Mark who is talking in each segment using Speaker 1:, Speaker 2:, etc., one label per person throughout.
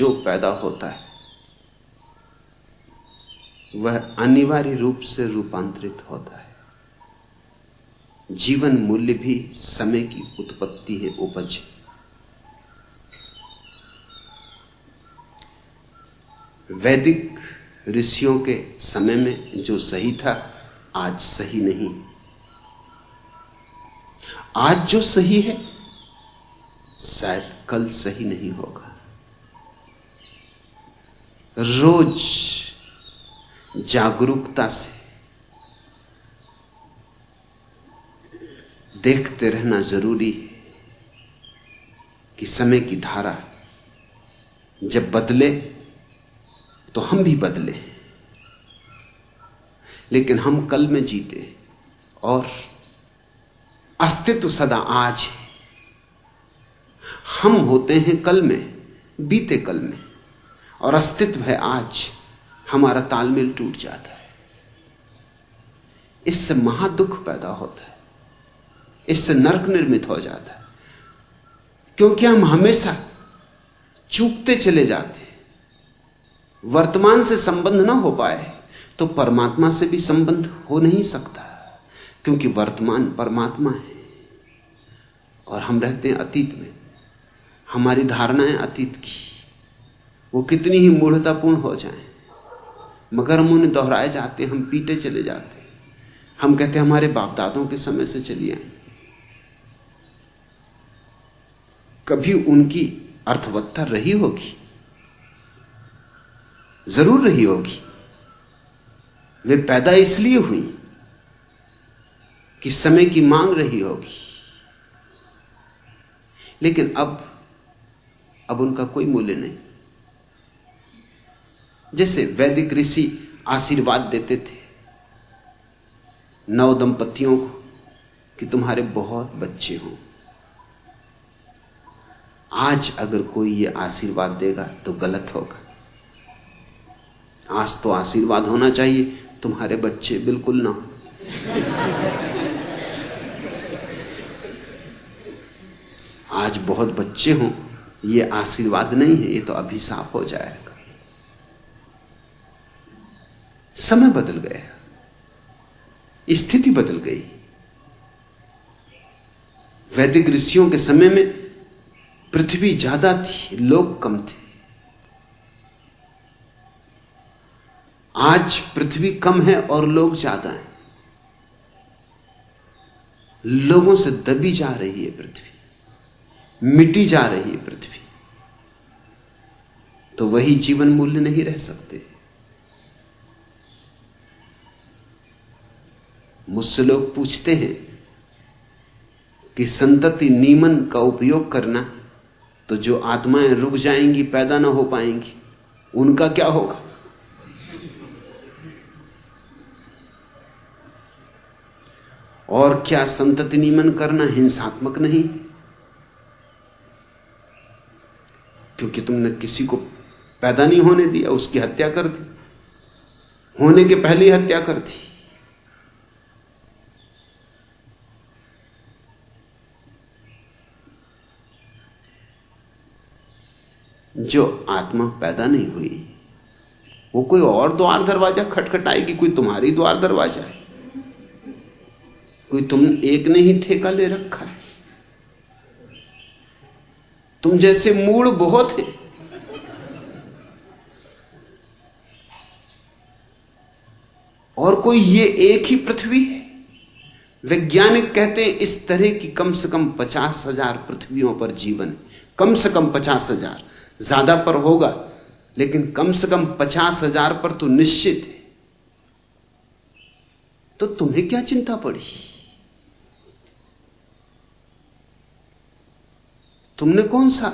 Speaker 1: जो पैदा होता है वह अनिवार्य रूप से रूपांतरित होता है। जीवन मूल्य भी समय की उत्पत्ति है, उपज। वैदिक ऋषियों के समय में जो सही था आज सही नहीं। आज जो सही है शायद कल सही नहीं होगा। रोज जागरूकता से देखते रहना जरूरी है कि समय की धारा जब बदले तो हम भी बदले। लेकिन हम कल में जीते और अस्तित्व सदा आज है। हम होते हैं कल में, बीते कल में, और अस्तित्व है आज। हमारा तालमेल टूट जाता है, इससे महादुख पैदा होता है, इससे नरक निर्मित हो जाता है, क्योंकि हम हमेशा चूकते चले जाते हैं। वर्तमान से संबंध ना हो पाए तो परमात्मा से भी संबंध हो नहीं सकता, क्योंकि वर्तमान परमात्मा है और हम रहते हैं अतीत में। हमारी धारणाएं अतीत की वो कितनी ही मूढ़तापूर्ण हो जाएं, मगर हम उन्हें दोहराए जाते हैं, हम पीटे चले जाते हैं। हम कहते हैं हमारे बाप दादों के समय से चली आई। कभी उनकी अर्थवत्ता रही होगी, जरूर रही होगी। वे पैदा इसलिए हुई कि समय की मांग रही होगी, लेकिन अब उनका कोई मूल्य नहीं। जैसे वैदिक ऋषि आशीर्वाद देते थे नव दंपतियों को कि तुम्हारे बहुत बच्चे हों। आज अगर कोई ये आशीर्वाद देगा तो गलत होगा। आज तो आशीर्वाद होना चाहिए तुम्हारे बच्चे बिल्कुल ना हो। आज बहुत बच्चे हों ये आशीर्वाद नहीं है, ये तो अभिशाप हो जाएगा। समय बदल गया, स्थिति बदल गई। वैदिक ऋषियों के समय में पृथ्वी ज्यादा थी, लोग कम थे। आज पृथ्वी कम है और लोग ज्यादा हैं। लोगों से दबी जा रही है पृथ्वी, मिटी जा रही है पृथ्वी। तो वही जीवन मूल्य नहीं रह सकते। मुझसे लोग पूछते हैं कि संतति नियमन का उपयोग करना, तो जो आत्माएं रुक जाएंगी, पैदा ना हो पाएंगी, उनका क्या होगा? और क्या संतति नियमन करना हिंसात्मक नहीं? क्योंकि तुमने किसी को पैदा नहीं होने दिया, उसकी हत्या कर दी, होने के पहले ही हत्या कर दी। जो आत्मा पैदा नहीं हुई वो कोई और द्वार दरवाजा खटखटाएगी। कोई तुम्हारी द्वार दरवाजा है, कोई तुम एक ने ही ठेका ले रखा है। तुम जैसे मूड बहुत है। और कोई ये एक ही पृथ्वी है। वैज्ञानिक कहते हैं इस तरह की कम से कम 50,000 पृथ्वियों पर जीवन, कम से कम 50,000, ज्यादा पर होगा लेकिन कम से कम 50,000 पर तो निश्चित है। तो तुम्हें क्या चिंता पड़ी? तुमने कौन सा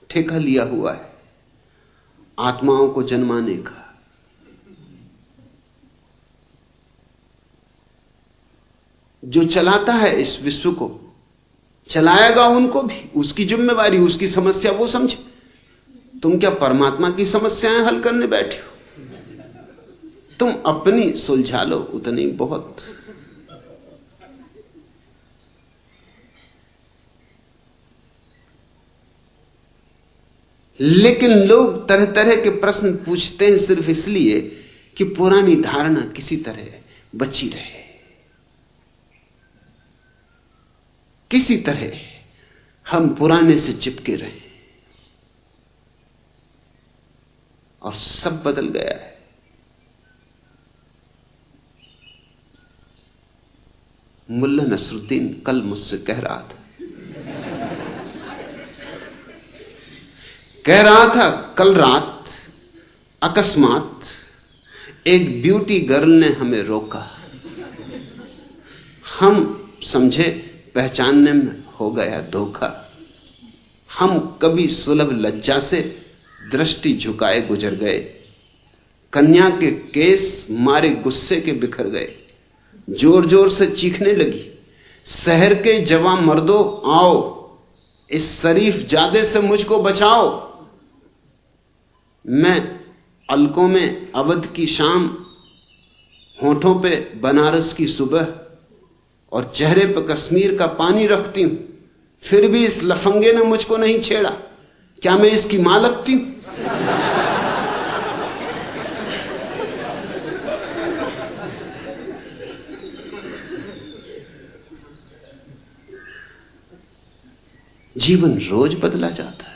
Speaker 1: ठेका लिया हुआ है आत्माओं को जन्माने का? जो चलाता है इस विश्व को, चलाएगा उनको भी। उसकी जिम्मेवारी, उसकी समस्या वो समझे। तुम क्या परमात्मा की समस्याएं हल करने बैठे हो? तुम अपनी सुलझा लो, उतनी बहुत। लेकिन लोग तरह तरह के प्रश्न पूछते हैं सिर्फ इसलिए कि पुरानी धारणा किसी तरह बची रहे, किसी तरह हम पुराने से चिपके रहे। और सब बदल गया है। मुल्ला नसरुद्दीन कल मुझसे कह रहा था कल रात अकस्मात एक ब्यूटी गर्ल ने हमें रोका। हम समझे पहचानने में हो गया धोखा। हम कभी सुलभ लज्जा से दृष्टि झुकाए गुजर गए। कन्या के केस मारे गुस्से के बिखर गए। जोर जोर से चीखने लगी, शहर के जवां मर्दों आओ, इस शरीफ जादे से मुझको बचाओ। मैं अलकों में अवध की शाम, होठों पे बनारस की सुबह और चेहरे पे कश्मीर का पानी रखती हूं, फिर भी इस लफंगे ने मुझको नहीं छेड़ा। क्या मैं इसकी मां लगती हूं? जीवन रोज बदला जाता है।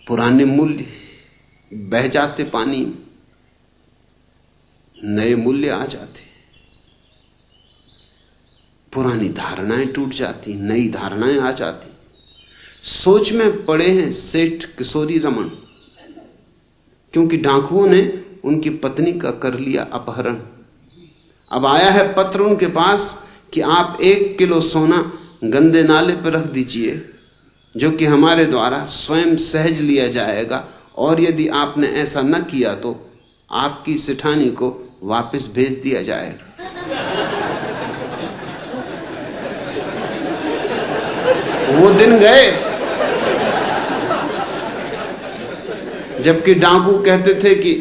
Speaker 1: पुराने मूल्य बह जाते पानी में, नए मूल्य आ जाते। पुरानी धारणाएं टूट जाती, नई धारणाएं आ जाती। सोच में पड़े हैं सेठ किशोरी रमन, क्योंकि डाकुओं ने उनकी पत्नी का कर लिया अपहरण। अब आया है पत्र उनके पास कि आप 1 किलो सोना गंदे नाले पर रख दीजिए, जो कि हमारे द्वारा स्वयं सहज लिया जाएगा, और यदि आपने ऐसा न किया तो आपकी सेठानी को वापस भेज दिया जाएगा। वो दिन गए जबकि डाकू कहते थे कि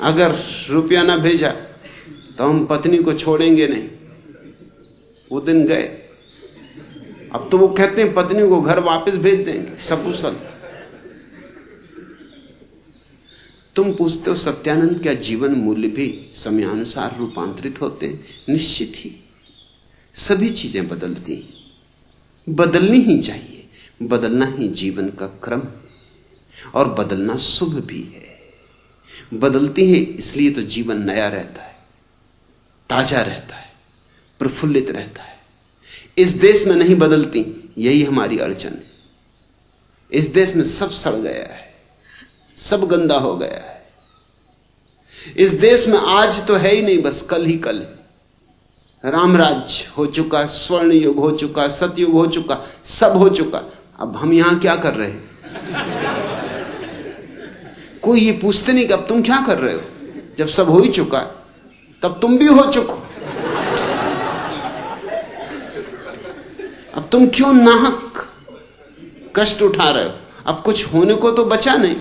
Speaker 1: अगर रुपया ना भेजा तो हम पत्नी को छोड़ेंगे नहीं। वो दिन गए। अब तो वो कहते हैं पत्नी को घर वापस भेज देंगे सकुशल। तुम पूछते हो सत्यानंद, क्या जीवन मूल्य भी समयानुसार रूपांतरित होते हैं? निश्चित ही। सभी चीजें बदलती हैं, बदलनी ही चाहिए। बदलना ही जीवन का क्रम है, और बदलना शुभ भी है। बदलती है इसलिए तो जीवन नया रहता है, ताजा रहता है, प्रफुल्लित रहता है। इस देश में नहीं बदलती, यही हमारी अड़चन है। इस देश में सब सड़ गया है, सब गंदा हो गया है। इस देश में आज तो है ही नहीं, बस कल ही कल है। रामराज्य हो चुका, स्वर्ण युग हो चुका, सतयुग हो चुका, सब हो चुका। अब हम यहां क्या कर रहे हैं? कोई ये पूछते नहीं कि अब तुम क्या कर रहे हो। जब सब हो ही चुका तब तुम भी हो चुको। अब तुम क्यों नाहक कष्ट उठा रहे हो? अब कुछ होने को तो बचा नहीं।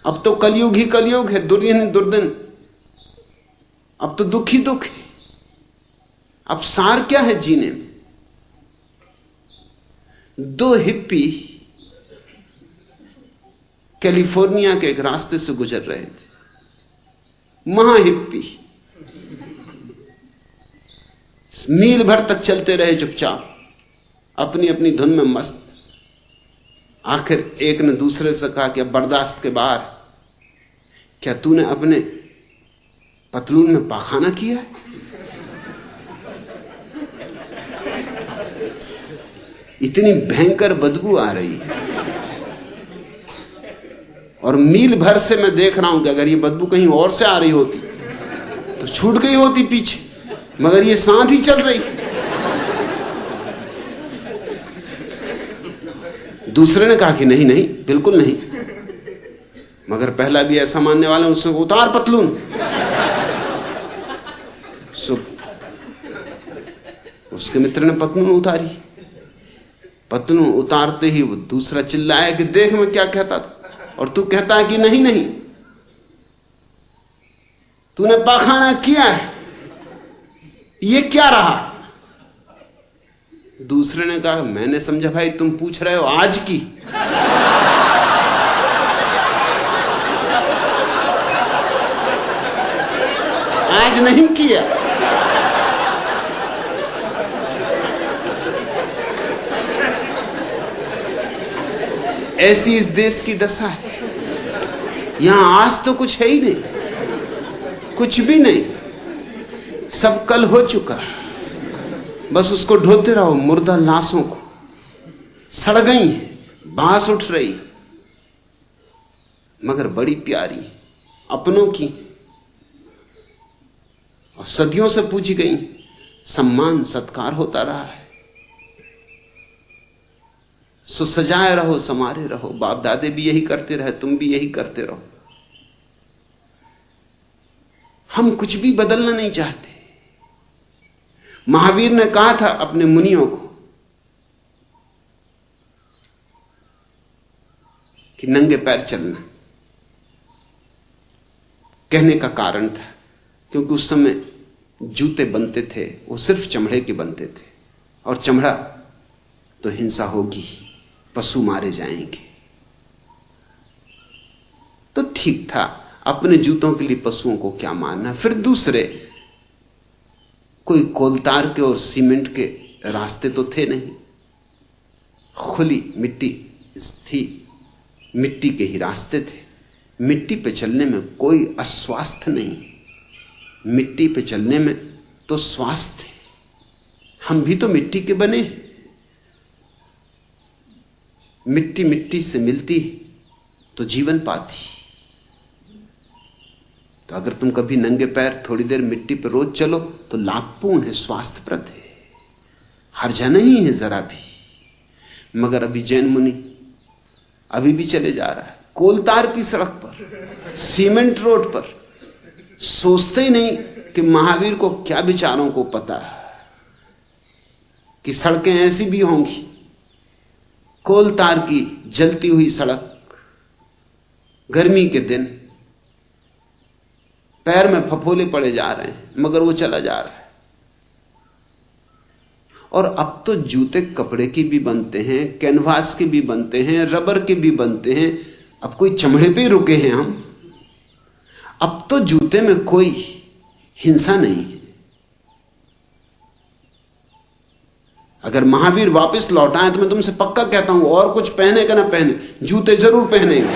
Speaker 1: अब तो कलयुग ही कलयुग है, दुर्दिन ही दुर्दिन। अब तो दुख ही दुख है। अब सार क्या है जीने में? 2 हिप्पी कैलिफोर्निया के एक रास्ते से गुजर रहे थे। महा हिप्पी मील भर तक चलते रहे चुपचाप, अपनी अपनी धुन में मस्त। आखिर एक ने दूसरे से कहा कि अब बर्दाश्त के बाहर, क्या तूने अपने पतलून में पाखाना किया है? इतनी भयंकर बदबू आ रही है, और मील भर से मैं देख रहा हूं कि अगर ये बदबू कहीं और से आ रही होती तो छूट गई होती पीछे, मगर ये साथ ही चल रही। दूसरे ने कहा कि नहीं नहीं, बिल्कुल नहीं। मगर पहला भी ऐसा मानने वाला, उससे उतार पतलून। उसके मित्र ने पतलून उतारी। पतलून उतारते ही वो दूसरा चिल्लाया कि देख मैं क्या कहता था, और तू कहता है कि नहीं नहीं, तूने पाखाना किया है। ये क्या रहा? दूसरे ने कहा, मैंने समझा भाई तुम पूछ रहे हो आज की। आज नहीं किया। ऐसी इस देश की दशा है। यहां आज तो कुछ है ही नहीं, कुछ भी नहीं, सब कल हो चुका। बस उसको ढोते रहो, मुर्दा लाशों को। सड़ गई है, बांस उठ रही, मगर बड़ी प्यारी, अपनों की, और सदियों से पूजी गई, सम्मान सत्कार होता रहा है। सो सजाए रहो, समारे रहो। बाप दादे भी यही करते रहे, तुम भी यही करते रहो। हम कुछ भी बदलना नहीं चाहते। महावीर ने कहा था अपने मुनियों को कि नंगे पैर चलना। कहने का कारण था क्योंकि उस समय जूते बनते थे, वो सिर्फ चमड़े के बनते थे, और चमड़ा तो हिंसा होगी, पशु मारे जाएंगे। तो ठीक था, अपने जूतों के लिए पशुओं को क्या मारना। फिर दूसरे कोई कोलतार के और सीमेंट के रास्ते तो थे नहीं, खुली मिट्टी थी, मिट्टी के ही रास्ते थे। मिट्टी पे चलने में कोई अस्वास्थ्य नहीं, मिट्टी पे चलने में तो स्वास्थ्य है। हम भी तो मिट्टी के बने हैं। मिट्टी मिट्टी से मिलती तो जीवन पाती। तो अगर तुम कभी नंगे पैर थोड़ी देर मिट्टी पर रोज चलो तो लाभपूर्ण है, स्वास्थ्यप्रद है, हर्जा नहीं है जरा भी। मगर अभी जैन मुनि अभी भी चले जा रहा है कोलतार की सड़क पर, सीमेंट रोड पर। सोचते ही नहीं कि महावीर को क्या विचारों को पता है कि सड़कें ऐसी भी होंगी। कोलतार की जलती हुई सड़क, गर्मी के दिन, पैर में फफोले पड़े जा रहे हैं, मगर वो चला जा रहा है। और अब तो जूते कपड़े के भी बनते हैं, कैनवास के भी बनते हैं, रबर के भी बनते हैं। अब कोई चमड़े पे रुके हैं हम। अब तो जूते में कोई हिंसा नहीं है। अगर महावीर वापस लौट आए तो मैं तुमसे पक्का कहता हूं, और कुछ पहने का ना पहने, जूते जरूर पहनेंगे।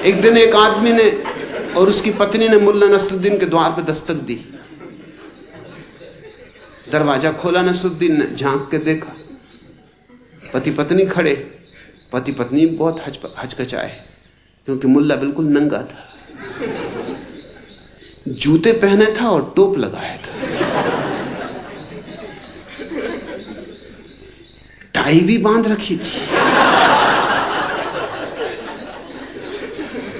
Speaker 1: एक दिन एक आदमी ने और उसकी पत्नी ने मुल्ला नसरुद्दीन के द्वार पर दस्तक दी। दरवाजा खोला, नसरुद्दीन ने झांक के देखा, पति पत्नी खड़े। पति पत्नी बहुत हचकचाए क्योंकि मुल्ला बिल्कुल नंगा था, जूते पहने था और टोप लगाया था, टाई भी बांध रखी थी।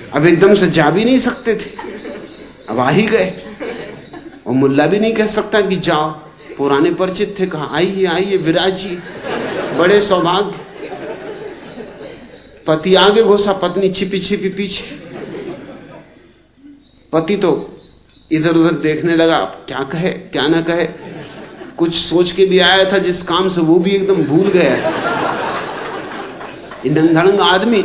Speaker 1: अब एकदम से जा भी नहीं सकते थे, अब आ ही गए। और मुल्ला भी नहीं कह सकता कि जाओ, पुराने परिचित थे, कहा आइए आइए विराजी, बड़े सौभाग्य। पति आगे घुसा, पत्नी छिपी छिपी पीछे। पति तो इधर उधर देखने लगा, क्या कहे क्या ना कहे। कुछ सोच के भी आया था जिस काम से, वो भी एकदम भूल गया। ये नंगा आदमी,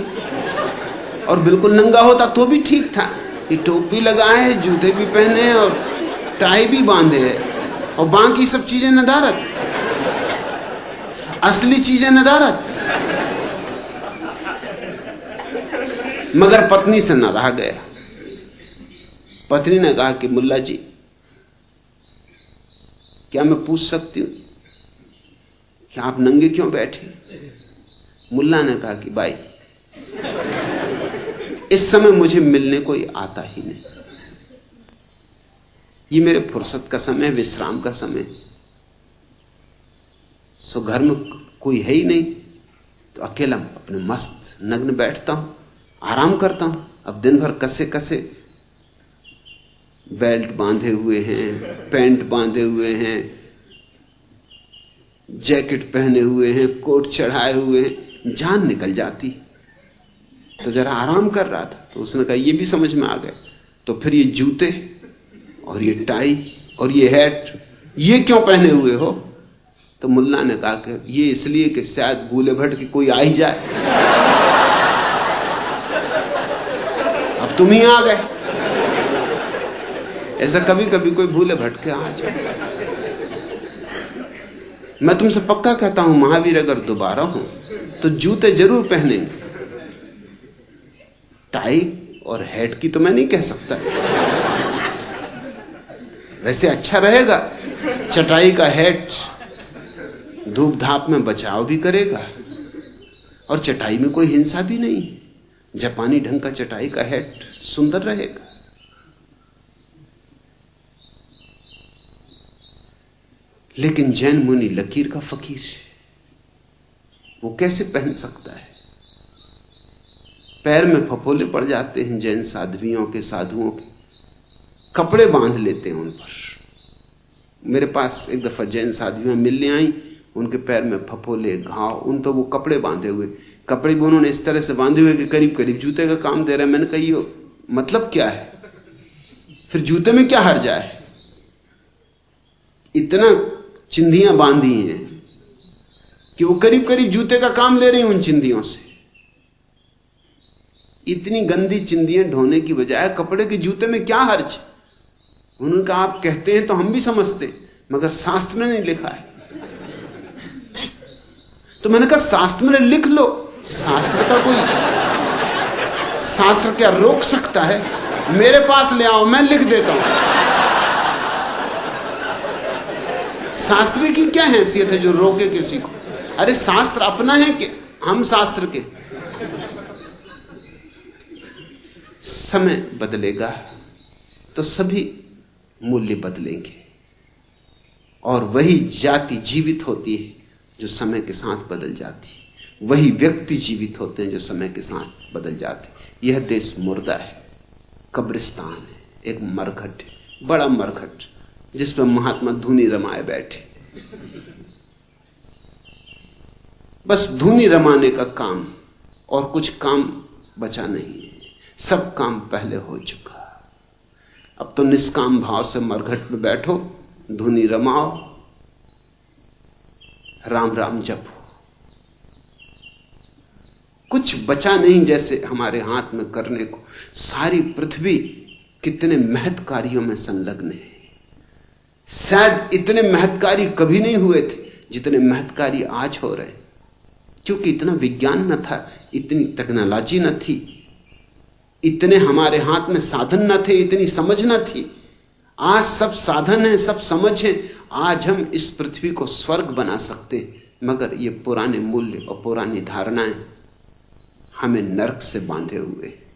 Speaker 1: और बिल्कुल नंगा होता तो भी ठीक था कि टोपी लगाए, जूते भी पहने और टाई भी बांधे है, और बाकी सब चीजें नदारत, असली चीजें नदारत। मगर पत्नी से न रहा गया। पत्नी ने कहा कि मुल्ला जी, क्या मैं पूछ सकती हूं कि आप नंगे क्यों बैठे? मुल्ला ने कहा कि भाई, इस समय मुझे मिलने कोई आता ही नहीं, ये मेरे फुर्सत का समय, विश्राम का समय। सो घर में कोई है ही नहीं, तो अकेला अपने मस्त नग्न बैठता हूं, आराम करता हूं। अब दिन भर कसे कसे बेल्ट बांधे हुए हैं, पैंट बांधे हुए हैं, जैकेट पहने हुए हैं, कोट चढ़ाए हुए हैं, जान निकल जाती। तो जरा आराम कर रहा था, तो उसने कहा ये भी समझ में आ गया। तो फिर ये जूते और ये टाई और ये हैट, ये क्यों पहने हुए हो? तो मुल्ला ने कहा कि ये इसलिए कि शायद भूले भटके कोई आ ही जाए, अब तुम ही आ गए। ऐसा कभी कभी कोई भूले भटके आ जाए। मैं तुमसे पक्का कहता हूं, महावीर अगर दोबारा हो तो जूते जरूर पहनेंगे। टाई और हैट की तो मैं नहीं कह सकता, वैसे अच्छा रहेगा। चटाई का हैट धूप धाप में बचाव भी करेगा और चटाई में कोई हिंसा भी नहीं। जापानी ढंग का चटाई का हैट सुंदर रहेगा। लेकिन जैन मुनि लकीर का फकीर है, वो कैसे पहन सकता है? पैर में फफोले पड़ जाते हैं जैन साध्वियों के, साधुओं के, कपड़े बांध लेते हैं उन पर। मेरे पास एक दफा जैन साध्वियां मिलने आई, उनके पैर में फफोले, घाव, उन पर वो कपड़े बांधे हुए, कपड़े भी उन्होंने इस तरह से बांधे हुए कि करीब करीब जूते का काम दे रहे हैं। मैंने कहा ये मतलब क्या है? फिर जूते में क्या हर्जा है? इतना चिंधियां बांधी हैं कि वो करीब करीब जूते का काम ले रही हैं उन चिंधियों से। इतनी गंदी चिंधियां ढोने की बजाय कपड़े के जूते में क्या हर्ज? उन्होंने कहा आप कहते हैं तो हम भी समझते, मगर शास्त्र ने नहीं लिखा है। तो मैंने कहा शास्त्र में लिख लो, शास्त्र का कोई, शास्त्र क्या रोक सकता है? मेरे पास ले आओ, मैं लिख देता हूं। शास्त्र की क्या हैसियत है जो रोके किसी को? अरे शास्त्र अपना है कि हम शास्त्र के? समय बदलेगा तो सभी मूल्य बदलेंगे, और वही जाति जीवित होती है जो समय के साथ बदल जाती है, वही व्यक्ति जीवित होते हैं जो समय के साथ बदल जाते हैं। यह देश मुर्दा है, कब्रिस्तान है, एक मरघट है, बड़ा मरघट, जिस पर महात्मा धूनी रमाए बैठे। बस धूनी रमाने का काम, और कुछ काम बचा नहीं है, सब काम पहले हो चुका। अब तो निष्काम भाव से मरघट में बैठो, धूनी रमाओ, राम राम जपो। कुछ बचा नहीं जैसे हमारे हाथ में करने को। सारी पृथ्वी कितने महत् कार्यों में संलग्न है। शायद इतने महत्कारी कभी नहीं हुए थे जितने महत्कारी आज हो रहे, क्योंकि इतना विज्ञान न था, इतनी टेक्नोलॉजी न थी, इतने हमारे हाथ में साधन न थे, इतनी समझ न थी। आज सब साधन है, सब समझ है। आज हम इस पृथ्वी को स्वर्ग बना सकते हैं, मगर ये पुराने मूल्य और पुरानी धारणाएं हमें नरक से बांधे हुए हैं।